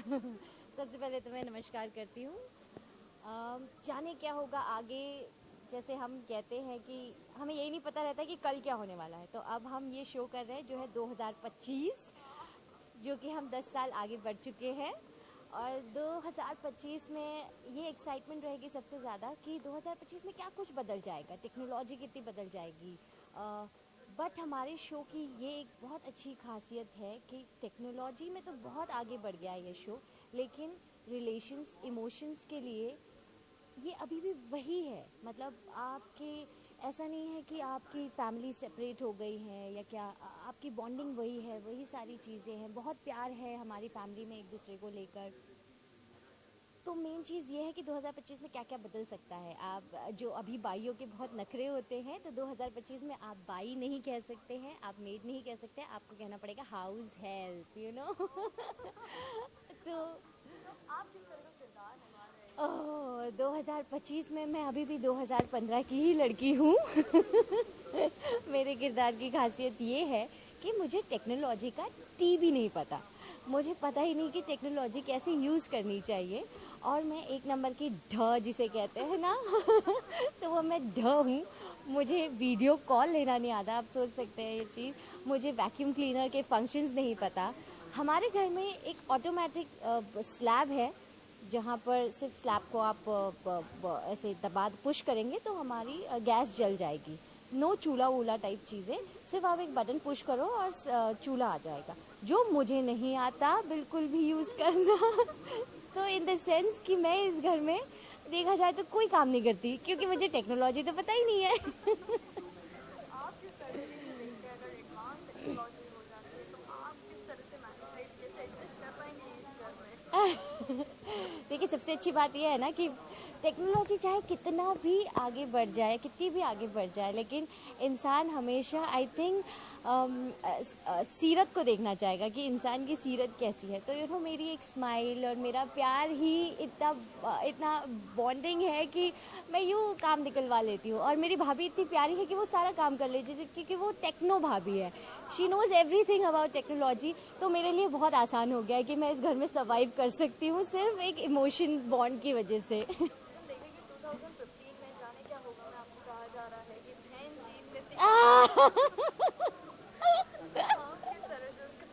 सबसे पहले तो मैं नमस्कार करती हूँ। जाने क्या होगा आगे, जैसे हम कहते हैं कि हमें यही नहीं पता रहता कि कल क्या होने वाला है। तो अब हम ये शो कर रहे हैं जो है 2025, जो कि हम 10 साल आगे बढ़ चुके हैं। और 2025 में ये एक्साइटमेंट रहेगी सबसे ज़्यादा कि 2025 में क्या कुछ बदल जाएगा, टेक्नोलॉजी कितनी बदल जाएगी। बट हमारे शो की ये एक बहुत अच्छी खासियत है कि टेक्नोलॉजी में तो बहुत आगे बढ़ गया है ये शो, लेकिन रिलेशंस, इमोशंस के लिए ये अभी भी वही है। मतलब आपके ऐसा नहीं है कि आपकी फैमिली सेपरेट हो गई है या क्या, आपकी बॉन्डिंग वही है, वही सारी चीज़ें हैं, बहुत प्यार है हमारी फैमिली में एक दूसरे को लेकर। तो मेन चीज़ ये है कि 2025 में क्या क्या बदल सकता है। आप जो अभी बाइयों के बहुत नखरे होते हैं, तो 2025 में आप बाई नहीं कह सकते हैं, आप मेड नहीं कह सकते, आपको कहना पड़ेगा हाउस हेल्प, यू नो। तो आप किस तरह का किरदार निभा रहे हैं? ओह, 2025 में मैं अभी भी 2015 की ही लड़की हूँ। मेरे किरदार की खासियत ये है कि मुझे टेक्नोलॉजी का टी भी नहीं पता। मुझे पता ही नहीं कि टेक्नोलॉजी कैसे यूज़ करनी चाहिए। और मैं एक नंबर की ढ जिसे कहते हैं ना, तो वो मैं ढ हूँ। मुझे वीडियो कॉल लेना नहीं आता, आप सोच सकते हैं ये चीज़। मुझे वैक्यूम क्लीनर के फंक्शंस नहीं पता। हमारे घर में एक ऑटोमेटिक स्लैब है, जहाँ पर सिर्फ स्लैब को आप ऐसे दबा पुश करेंगे तो हमारी गैस जल जाएगी। नो चूल्हा वूल्हा टाइप चीज़ें, सिर्फ आप एक बटन पुश करो और चूल्हा आ जाएगा, जो मुझे नहीं आता बिल्कुल भी यूज़ करना। तो इन द सेंस कि मैं इस घर में देखा जाए तो कोई काम नहीं करती, क्योंकि मुझे टेक्नोलॉजी तो पता ही नहीं है। आप किस तरह से देखते हैं अगर एडवांस टेक्नोलॉजी हो जाती है तो आप किस तरह से मैनेज कैसे एडजस्ट कर पाएंगे इस घर में? देखिए, सबसे अच्छी बात यह है ना कि टेक्नोलॉजी चाहे कितना भी आगे बढ़ जाए, कितनी भी आगे बढ़ जाए, लेकिन इंसान हमेशा आई थिंक सीरत को देखना चाहेगा कि इंसान की सीरत कैसी है। तो मेरी एक स्माइल और मेरा प्यार ही इतना बॉन्डिंग है कि मैं यूँ काम निकलवा लेती हूँ। और मेरी भाभी इतनी प्यारी है कि वो सारा काम कर लेती है, क्योंकि वो टेक्नो भाभी है। She knows everything about technology. तो मेरे लिए बहुत आसान हो गया है कि मैं इस घर में सर्वाइव कर सकती हूँ सिर्फ एक इमोशन बॉन्ड की वजह से। हम देखेंगे 2015 में जाने क्या होगा में आपको कहा जा रहा है कि बहन जी नितिका आप किस तरह से उसको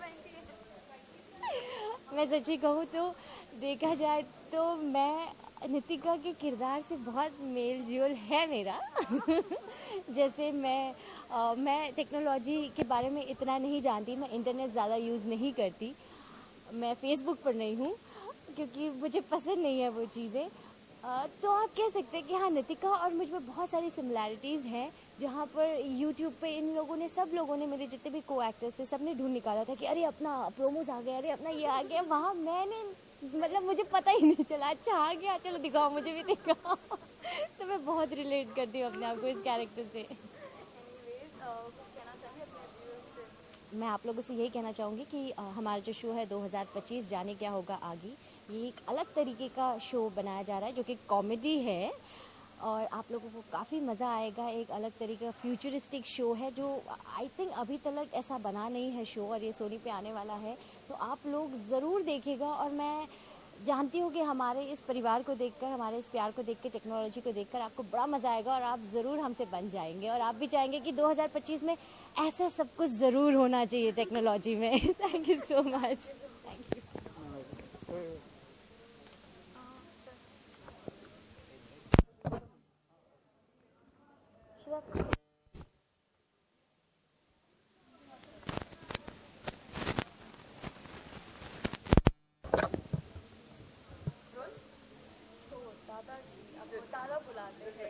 maintain करेंगे? अकेले रहेंगी? मैं सच्ची कहूँ तो देखा जाए तो मैं नितिका के किरदार से बहुत मेल जोल है मेरा। जैसे मैं टेक्नोलॉजी के बारे में इतना नहीं जानती, मैं इंटरनेट ज़्यादा यूज़ नहीं करती, मैं फेसबुक पर नहीं हूँ क्योंकि मुझे पसंद नहीं है वो चीज़ें। तो आप कह सकते हैं कि हाँ, नितिका और मुझ में बहुत सारी सिमिलैरिटीज़ हैं, जहाँ पर यूट्यूब पे इन लोगों ने, सब लोगों ने, मेरे जितने भी को एक्टर्स थे, सब ने ढूंढ निकाला था कि अरे अपना प्रोमोज आ गया, अरे अपना ये आ गया। वहाँ मैंने, मतलब मुझे पता ही नहीं चला, अच्छा आ गया, चलो दिखाओ, मुझे भी दिखाओ। तो मैं बहुत रिलेट करती हूँ अपने आप को इस कैरेक्टर से। एनीवेज कुछ कहना चाहिए अपने व्यूअर्स से? मैं आप लोगों से यही कहना चाहूँगी कि हमारा जो शो है 2025 जाने क्या होगा आगे, ये एक अलग तरीके का शो बनाया जा रहा है जो कि कॉमेडी है, और आप लोगों को काफ़ी मज़ा आएगा। एक अलग तरीके का फ्यूचरिस्टिक शो है जो आई थिंक अभी तक ऐसा बना नहीं है शो, और ये सोनी पे आने वाला है। तो आप लोग ज़रूर देखिएगा। और मैं जानती हूँ कि हमारे इस परिवार को देखकर, हमारे इस प्यार को देख के, टेक्नोलॉजी को देखकर आपको बड़ा मज़ा आएगा, और आप ज़रूर हमसे बन जाएंगे, और आप भी चाहेंगे कि 2025 में ऐसा सब कुछ ज़रूर होना चाहिए टेक्नोलॉजी में। Thank you so much. Thank you. तो दादाजी आपको दादा बुलाते हैं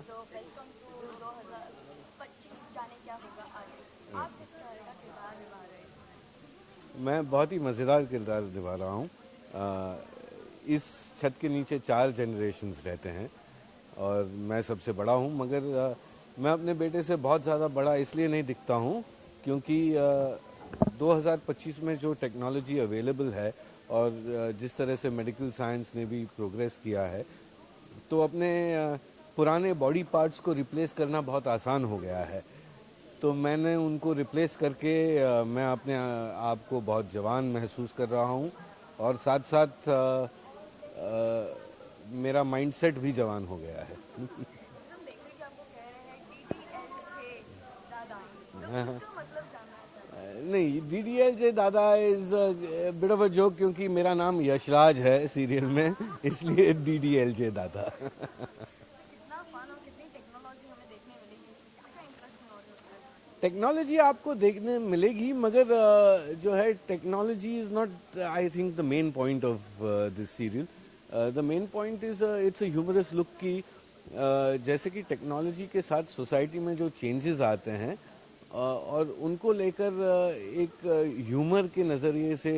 तो वेलकम टू 2025 जाने क्या होगा आगे। आप किस तरह का किरदार निभा रहे हैं? मैं बहुत ही मज़ेदार किरदार निभा रहा हूँ। इस छत के नीचे 4 जनरेशन्स रहते हैं और मैं सबसे बड़ा हूँ, मगर मैं अपने बेटे से बहुत ज़्यादा बड़ा इसलिए नहीं दिखता हूँ क्योंकि 2025 में जो टेक्नोलॉजी अवेलेबल है और जिस तरह से मेडिकल साइंस ने भी प्रोग्रेस किया है, तो अपने पुराने बॉडी पार्ट्स को रिप्लेस करना बहुत आसान हो गया है। तो मैंने उनको रिप्लेस करके मैं अपने आप को बहुत जवान महसूस कर रहा हूँ और साथ साथ मेरा माइंडसेट भी जवान हो गया है। हम देख रहे हैं कि आपको कह रहे हैं DDLJ दादा, तो इसका मतलब जानना चाहते हैं। नहीं, DDLJ दादा is bit of a joke, क्योंकि मेरा नाम यशराज है सीरियल में, इसलिए DDLJ दादा। कितना फन और कितनी टेक्नोलॉजी हमें देखने मिलेगी, क्या क्या इंटरेस्टिंग और होता है। टेक्नोलॉजी आपको देखने मिलेगी, मगर जो है technology is not, I think, the main point of this serial. The main point is it's a humorous look की जैसे कि टेक्नोलॉजी के साथ सोसाइटी में जो चेंजेस आते हैं और उनको लेकर एक ह्यूमर के नज़रिए से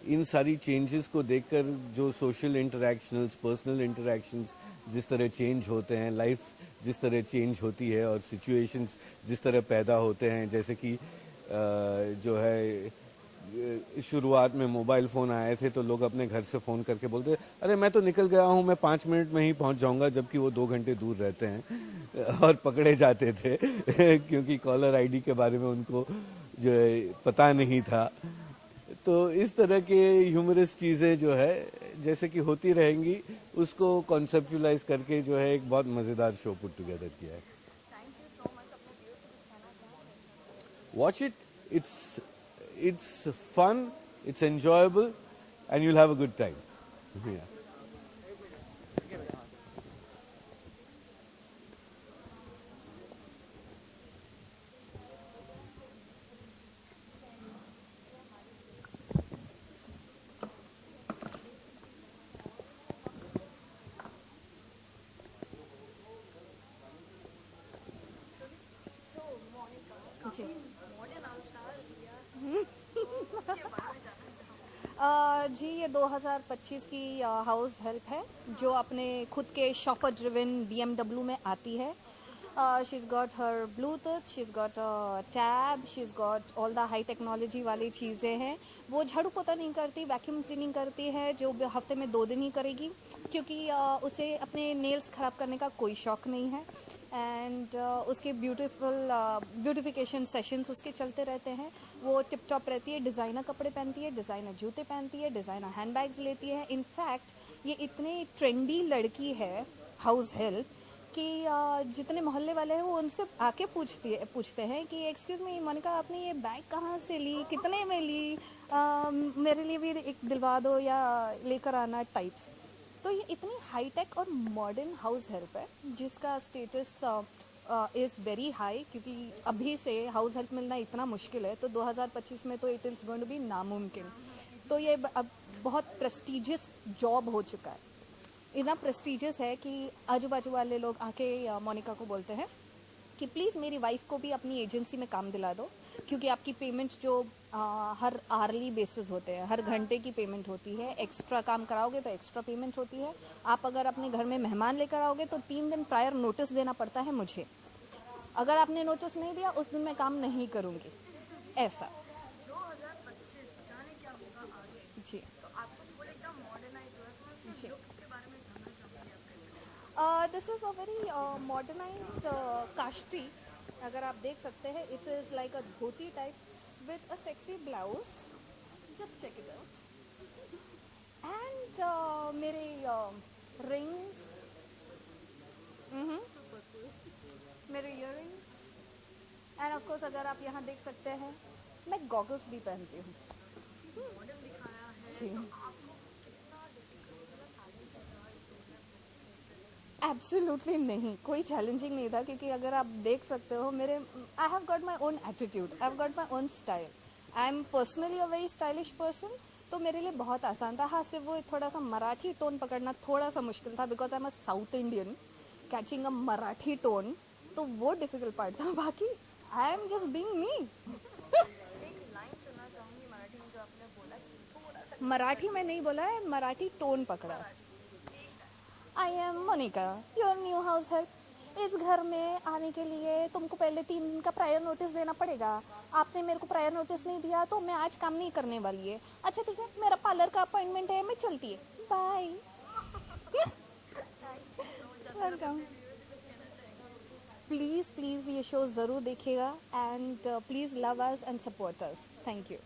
इन सारी चेंजेस को देखकर जो सोशल इंटरेक्शंस, पर्सनल इंटरेक्शंस जिस तरह चेंज होते हैं, लाइफ जिस तरह चेंज होती है और सिचुएशंस जिस तरह पैदा होते हैं, जैसे कि जो है शुरुआत में मोबाइल फ़ोन आए थे तो लोग अपने घर से फ़ोन करके बोलते, अरे मैं तो निकल गया हूँ, मैं 5 मिनट में ही पहुँच जाऊँगा, जबकि वो 2 घंटे दूर रहते हैं और पकड़े जाते थे क्योंकि कॉलर आईडी के बारे में उनको जो है पता नहीं था। तो इस तरह के ह्यूमरस चीज़ें जो है जैसे कि होती रहेंगी, उसको कॉन्सेप्चुलाइज करके जो है एक बहुत मज़ेदार शो पुट टुगेदर किया है। थैंक यू सो मच, अपने व्यूअर्स को कुछ कहना चाहोगे? Watch it. It's fun. It's enjoyable, and you'll have a good time. Yeah. So Monika, ji. Modern अवतार दिया के बारे में जानना चाहूँगी। जी, ये 2025 की हाउस हेल्प है जो अपने खुद के शॉपर ड्रिवन BMW में आती है। She is got her Bluetooth, she is got tab, she is got all the high technology वाली चीज़ें हैं। वो झाड़ू पोता नहीं करती, वैक्यूम क्लीनिंग करती है, जो हफ्ते में 2 दिन ही करेगी, क्योंकि उसे अपने नेल्स ख़राब करने का कोई शौक नहीं है। एंड उसके ब्यूटिफिकेशन सेशंस उसके चलते रहते हैं। वो टिप टॉप रहती है, डिज़ाइनर कपड़े पहनती है, डिज़ाइनर जूते पहनती है, डिज़ाइनर हैंडबैग्स लेती है। इनफैक्ट ये इतनी ट्रेंडी लड़की है हाउस हेल्प कि जितने मोहल्ले वाले हैं वो उनसे आके पूछते हैं कि एक्सक्यूज़ मी मोनिका, आपने ये बैग कहाँ से ली, कितने में ली, मेरे लिए भी एक दिलवा दो या लेकर आना टाइप्स। तो ये इतनी हाईटेक और मॉडर्न हाउस हेल्प है जिसका स्टेटस इज़ वेरी हाई, क्योंकि अभी से हाउस हेल्प मिलना इतना मुश्किल है, तो 2025 में तो it is going to be नामुमकिन। तो ये अब बहुत प्रेस्टिजियस जॉब हो चुका है, इतना प्रेस्टिजियस है कि आजू बाजू वाले लोग आके मोनिका को बोलते हैं कि प्लीज़ मेरी वाइफ को भी अपनी एजेंसी में काम दिला दो, क्योंकि आपकी पेमेंट जो हर आर्ली बेसिस होते हैं, हर घंटे की पेमेंट होती है। एक्स्ट्रा काम कराओगे तो एक्स्ट्रा पेमेंट होती है। आप अगर अपने घर में मेहमान लेकर आओगे तो 3 दिन प्रायर नोटिस देना पड़ता है मुझे। अगर आपने नोटिस नहीं दिया उस दिन मैं काम नहीं करूँगी, ऐसा। 2025 जाने क्या होगा आगे। जी तो आपको पूरा एकदम मॉडर्नाइज हुआ, तो मैं जी। लुक के बारे में जानना चाहूँगी आपके। This is a very modernised kashti, अगर आप देख सकते हैं। It's is like a dhoti type with a sexy blouse, just check it out. And मेरे रिंग्स, मेरे ईयररिंग्स, एंड ऑफ कोर्स अगर आप यहाँ देख सकते हैं मैं गॉगल्स भी पहनती हूँ। मॉडल दिखाया है, जी, आपको कितना डिफिकल्ट मतलब चैलेंजिंग रहा इस प्रोग्राम को? एब्सोल्युटली नहीं, कोई चैलेंजिंग नहीं था, क्योंकि अगर आप देख सकते हो मेरे, I have got my own attitude, I have got my own style, I am personally a very stylish person. तो मेरे लिए बहुत आसान था। हाँ, सिर्फ वो थोड़ा सा मराठी टोन पकड़ना थोड़ा सा मुश्किल था, because I am a south Indian, catching a Marathi tone, तो वो डिफिकल्ट पार्ट था। बाकी I am just being me. एक लाइन सुनना चाहूँगी मराठी में जो आपने बोला, थोड़ा सा मराठी में नहीं बोला है, मराठी टोन पकड़ा है। I am Monika, your new house help. इस घर में आने के लिए तुमको पहले 3 दिन का प्रायर नोटिस देना पड़ेगा। आपने मेरे को प्रायर नोटिस नहीं दिया तो मैं आज काम नहीं करने वाली है। अच्छा ठीक है, मेरा पार्लर का अपॉइंटमेंट है, मैं चलती है, बाय। वेलकम। प्लीज़ प्लीज़ ये शो ज़रूर देखिएगा and please love us and support us. Thank you.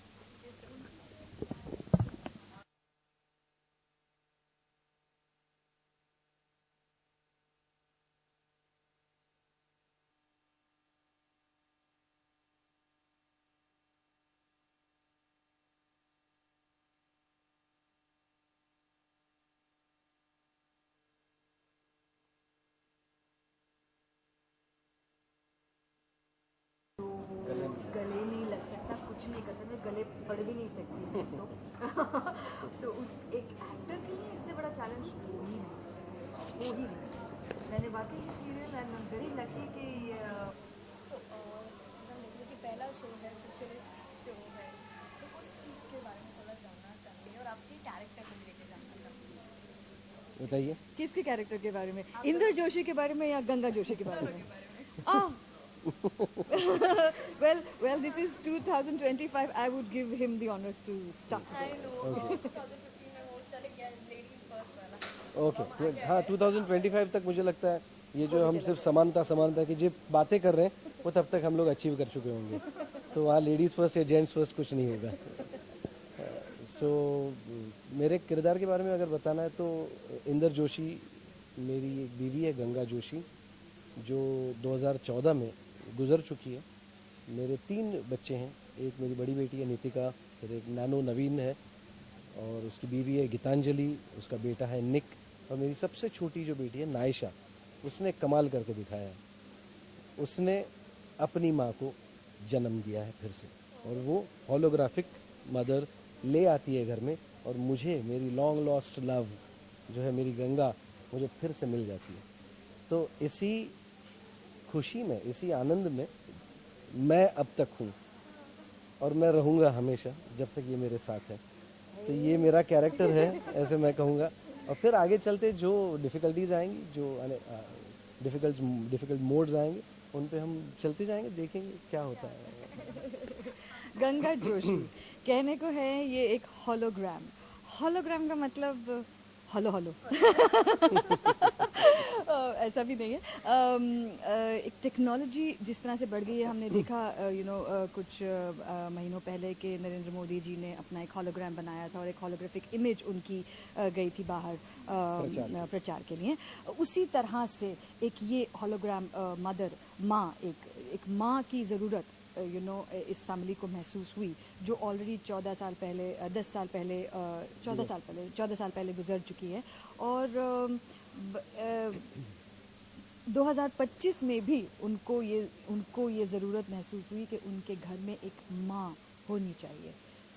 गले नहीं लग सकता, कुछ नहीं कर सकते, गले पड़ भी नहीं सकती तो उस एक एक्टर के लिए इससे बड़ा चैलेंज हो ही नहीं सकता. मैंने वाकई ये serial I am very lucky कि कि पहला शो है, फ्यूचरिस्ट शो है, तो उस चीज़ के बारे में थोड़ा जानना चाहूँगी और आपके कैरेक्टर को लेके जानना चाहूँगी. बताइए. किसके कैरेक्टर के बारे में, इंद्र जोशी के बारे में या गंगा जोशी के बारे में? well, this is 2025. I would give him the honors to start. I know. 2015 में वो चले गया लेडीज फर्स्ट वाला. ओके. हाँ, 2025 तक मुझे लगता है ये जो हम सिर्फ समानता की जो बातें कर रहे हैं वो तब तक हम लोग अचीव कर चुके होंगे. तो वहाँ लेडीज़ फर्स्ट या जेंट्स फर्स्ट कुछ नहीं होगा. सो मेरे किरदार के बारे में अगर बताना है तो इंदर जोशी मेरी एक बीवी है, गंगा जोशी, जो 2014 में गुजर चुकी है. मेरे 3 बच्चे हैं. एक मेरी बड़ी बेटी है नितिका, फिर एक नानो नवीन है और उसकी बीवी है गीतांजलि, उसका बेटा है निक, और मेरी सबसे छोटी जो बेटी है नायशा, उसने कमाल करके दिखाया है. उसने अपनी माँ को जन्म दिया है फिर से, और वो होलोग्राफिक मदर ले आती है घर में, और मुझे मेरी लॉन्ग लॉस्ट लव जो है मेरी गंगा मुझे फिर से मिल जाती है. तो इसी खुशी में, इसी आनंद में मैं अब तक हूँ और मैं रहूँगा हमेशा जब तक ये मेरे साथ है. तो ये मेरा कैरेक्टर है, ऐसे मैं कहूँगा. और फिर आगे चलते जो डिफ़िकल्टीज आएंगी, जो डिफ़िकल्ट मोड्स आएंगे, उन पे हम चलते जाएंगे, देखेंगे क्या होता है. गंगा जोशी कहने को है ये एक होलोग्राम का मतलब हेलो ऐसा भी नहीं है. एक टेक्नोलॉजी जिस तरह से बढ़ गई है, हमने देखा कुछ महीनों पहले कि नरेंद्र मोदी जी ने अपना एक होलोग्राम बनाया था और एक होलोग्राफिक इमेज उनकी गई थी बाहर प्रचार के लिए. उसी तरह से एक ये होलोग्राम मदर माँ, एक माँ की ज़रूरत इस फैमिली को महसूस हुई, जो ऑलरेडी 14 साल पहले गुजर चुकी है. और 2025 में भी उनको ये ज़रूरत महसूस हुई कि उनके घर में एक माँ होनी चाहिए.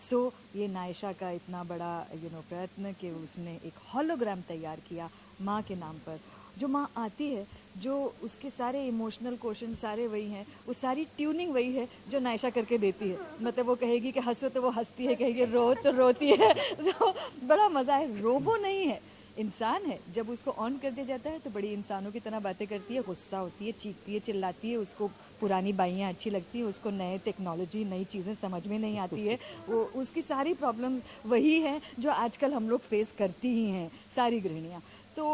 सो ये नायशा का इतना बड़ा प्रयत्न कि उसने एक होलोग्राम तैयार किया माँ के नाम पर. जो माँ आती है, जो उसके सारे इमोशनल क्वेश्चन सारे वही हैं, वो सारी ट्यूनिंग वही है जो नायशा करके देती है. मतलब वो कहेगी कि हंसो तो वो हंसती है, कहेगी रो तो रोती है. तो बड़ा मज़ा है. रोबो नहीं है, इंसान है. जब उसको ऑन कर दिया जाता है तो बड़ी इंसानों की तरह बातें करती है, गुस्सा होती है, चीखती है, चिल्लाती है. उसको पुरानी बाइयाँ अच्छी लगती हैं, उसको नए टेक्नोलॉजी, नई चीज़ें समझ में नहीं आती है. वो उसकी सारी प्रॉब्लम वही हैं जो आजकल हम लोग फेस करती ही हैं, सारी गृहिणियाँ. तो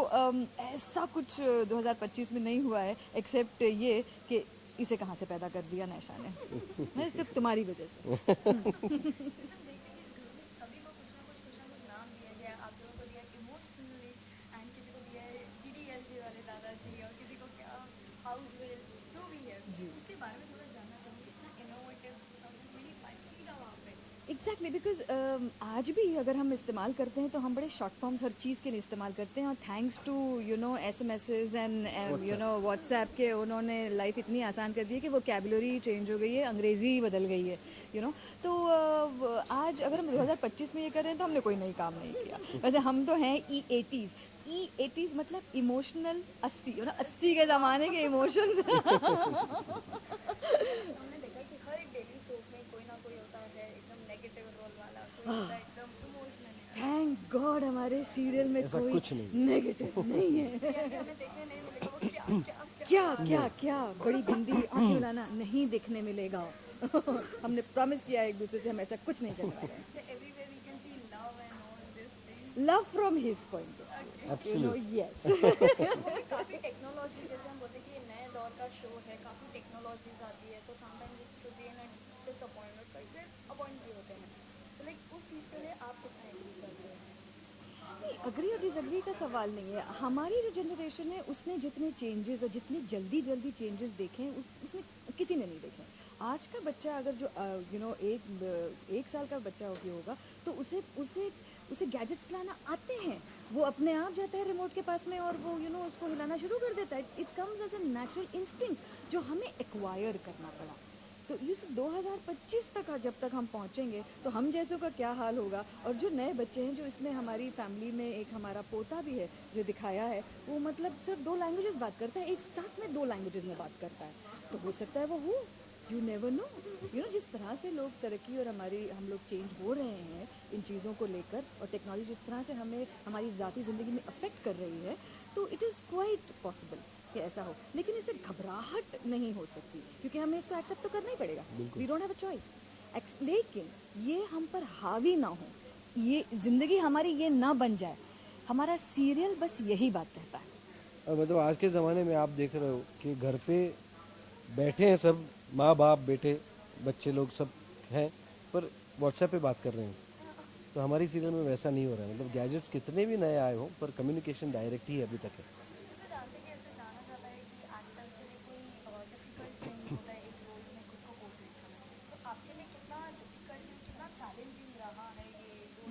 ऐसा कुछ 2025 में नहीं हुआ है, एक्सेप्ट ये कि इसे कहाँ से पैदा कर दिया नायशा ने. सिर्फ तुम्हारी वजह से. एग्जैक्टली, बिकॉज आज भी अगर हम इस्तेमाल करते हैं तो हम बड़े शॉर्ट फॉर्म्स हर चीज़ के लिए इस्तेमाल करते हैं. और thanks to SMS and WhatsApp के उन्होंने लाइफ इतनी आसान कर दी है कि वोकैबुलरी चेंज हो गई है, अंग्रेज़ी बदल गई है. तो आज अगर हम 2025 में ये कर रहे हैं तो हमने कोई नई काम नहीं किया. वैसे हम तो हैं E80s मतलब इमोशनल 80 के ज़माने के इमोशंस. थैंक गॉड हमारे सीरियल में कोई कुछ नहीं, नेगेटिव नहीं है. क्या बड़ी गंदी आंखें मिलाना नहीं देखने मिलेगा. हमने प्रॉमिस किया एक दूसरे से, हम ऐसा कुछ नहीं करने वाले. Love from his point. Absolutely yes काफ़ी टेक्नोलॉजी, जैसे हम बोलते हैं कि ये नए दौर का शो है, काफ़ी टेक्नोलॉजीज आती है, तो sometimes it should be an disappointment, कई बार अपॉइंट भी होते हैं, तो लाइक उस चीज़ के लिए आप कितना एग्री करते हैं? अग्री और डिसअग्री का सवाल नहीं है। हमारी जो जनरेशन है उसने जितने चेंजेस और जितने जल्दी जल्दी चेंजेस देखे हैं उसने किसी ने नहीं देखे। आज का बच्चा अगर जो एक साल का बच्चा भी होगा तो उसे उसे उसे गैजेट्स चलाना आते हैं। वो अपने आप जाता है रिमोट के पास में और वो उसको हिलाना शुरू कर देता है। It comes as a natural instinct जो हमें एक्वायर करना पड़ा। तो इस 2025 तक जब तक हम पहुंचेंगे तो हम जैसों का क्या हाल होगा। और जो नए बच्चे हैं, जो इसमें हमारी फैमिली में एक हमारा पोता भी है जो दिखाया है, वो मतलब सिर्फ 2 लैंग्वेजेस बात करता है, एक साथ में 2 लैंग्वेजेस में बात करता है। तो हो सकता है वो हो, यू नेवर नो। जिस तरह से लोग तरक्की और हम लोग चेंज हो रहे हैं इन चीज़ों को लेकर, और टेक्नोलॉजी जिस तरह से हमें हमारी ज़ाती ज़िंदगी में अफेक्ट कर रही है, तो इट इज़ क्वाइट पॉसिबल कि ऐसा हो। लेकिन इससे घबराहट नहीं हो सकती क्योंकि हमें इसको एक्सेप्ट तो करना ही पड़ेगा। We don't have a choice. लेकिन ये हम पर हावी ना हो, ये जिंदगी हमारी ये ना बन जाए। हमारा सीरियल बस यही बात कहता है। और मतलब आज के ज़माने में आप देख रहे हो कि घर पे बैठे हैं सब, माँ बाप बेटे बच्चे लोग सब हैं, पर व्हाट्सएप पे बात कर रहे हैं। तो हमारी सीरियल में वैसा नहीं हो रहा है। मतलब गैजेट्स कितने भी नए आए हों, पर कम्युनिकेशन डायरेक्ट ही अभी तक है। तो जानते कि ऐसे जाना जाता है कि एक्टर के लिए कोई डिफिकल्ट नहीं होता है एक रोल में खुद को पोर्ट्रेट करना, तो आपके लिए कितना डिफिकल्ट, कितना चैलेंजिंग रहा है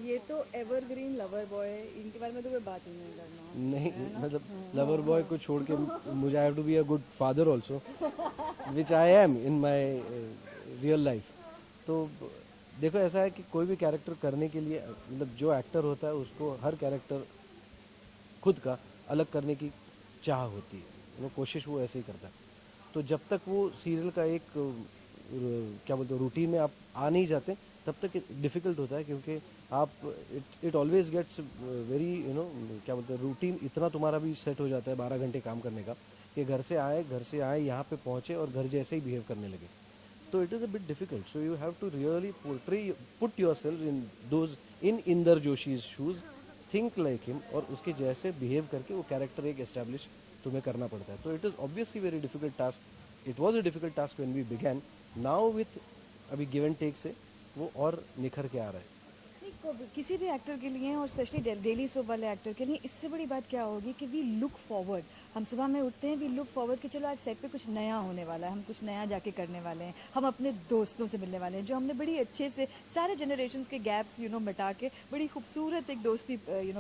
ये तो एवरग्रीन लवर बॉय, इनके बारे में तो कोई बात ही नहीं करना। नहीं मतलब लवर बॉय को छोड़ के मुझे I have to be a good father also, which I am in my real life. तो देखो ऐसा है कि कोई भी कैरेक्टर करने के लिए, मतलब जो एक्टर होता है उसको हर कैरेक्टर खुद का अलग करने की चाह होती है, वो कोशिश वो ऐसे ही करता है। तो जब तक वो सीरियल का एक क्या बोलते हैं रूटीन में आप आ नहीं जाते, तब तक डिफ़िकल्ट होता है, क्योंकि आप इट ऑलवेज गेट्स वेरी क्या बोलते हैं रूटीन इतना तुम्हारा भी सेट हो जाता है 12 घंटे काम करने का, कि घर से आए यहाँ पे पहुँचे और घर जैसे ही बिहेव करने लगे। तो it is a bit difficult, so you have to really put yourself in those Inder Joshi's shoes, think like him, और उसके जैसे बिहेव करके वो कैरेक्टर एक एस्टेब्लिश तुम्हें करना पड़ता है। तो it is obviously very difficult task. It was a difficult task when we began. Now with अभी गिव एंड टेक से वो और निखर के आ रहा है। किसी भी एक्टर के लिए और स्पेशली डेली सोप वाले एक्टर के लिए इससे बड़ी बात क्या होगी कि वी लुक फॉरवर्ड। हम सुबह में उठते हैं, वी लुक फॉरवर्ड कि चलो आज सेट पे कुछ नया होने वाला है, हम कुछ नया जाके करने वाले हैं, हम अपने दोस्तों से मिलने वाले हैं जो हमने बड़ी अच्छे से सारे जनरेशन्स के गैप्स मिटा के बड़ी खूबसूरत एक दोस्ती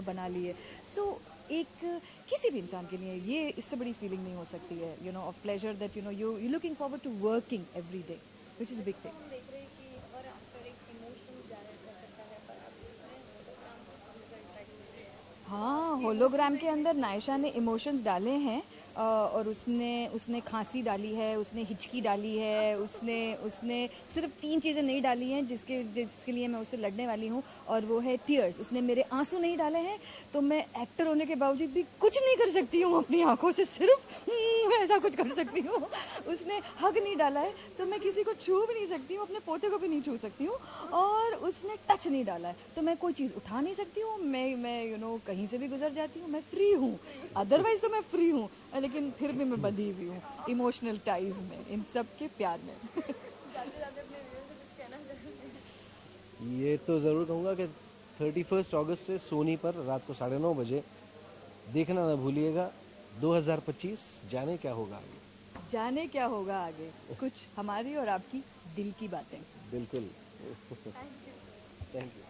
बना ली है। सो एक किसी भी इंसान के लिए ये इससे बड़ी फीलिंग नहीं हो सकती है of pleasure that you looking forward to working every day, which is big thing. हम देख रहे हैं कि हर एक्टर एक इमोशन जनरेट कर सकता है, पर अब इसमें होलोग्राम का इम्पैक्ट हो रहा है। हाँ, होलोग्राम के अंदर नायशा ने इमोशंस डाले हैं और उसने खांसी डाली है, उसने हिचकी डाली है, उसने सिर्फ 3 चीज़ें नहीं डाली हैं जिसके लिए मैं उससे लड़ने वाली हूँ, और वो है टीयर्स। उसने मेरे आंसू नहीं डाले हैं, तो मैं एक्टर होने के बावजूद भी कुछ नहीं कर सकती हूँ अपनी आंखों से, सिर्फ ऐसा कुछ कर सकती हूँ। उसने हग नहीं डाला है, तो मैं किसी को छू भी नहीं सकती हूँ, अपने पोते को भी नहीं छू सकती हूँ। और उसने टच नहीं डाला है, तो मैं कोई चीज़ उठा नहीं सकती हूँ। मैं कहीं से भी गुजर जाती हूँ, मैं फ्री हूँ। अदरवाइज तो मैं फ्री हूँ, लेकिन फिर भी मैं बंधी हुई हूँ इमोशनल टाइज में, इन सब के प्यार में। जाते जाते अपने व्यूअर्स से कुछ कहना चाहेंगे? ये तो ज़रूर कहूँगा कि 31 अगस्त से सोनी पर रात को 9:30 बजे देखना ना भूलिएगा। 2025 जाने क्या होगा आगे। जाने क्या होगा आगे, कुछ हमारी और आपकी दिल की बातें। बिल्कुल। Thank you.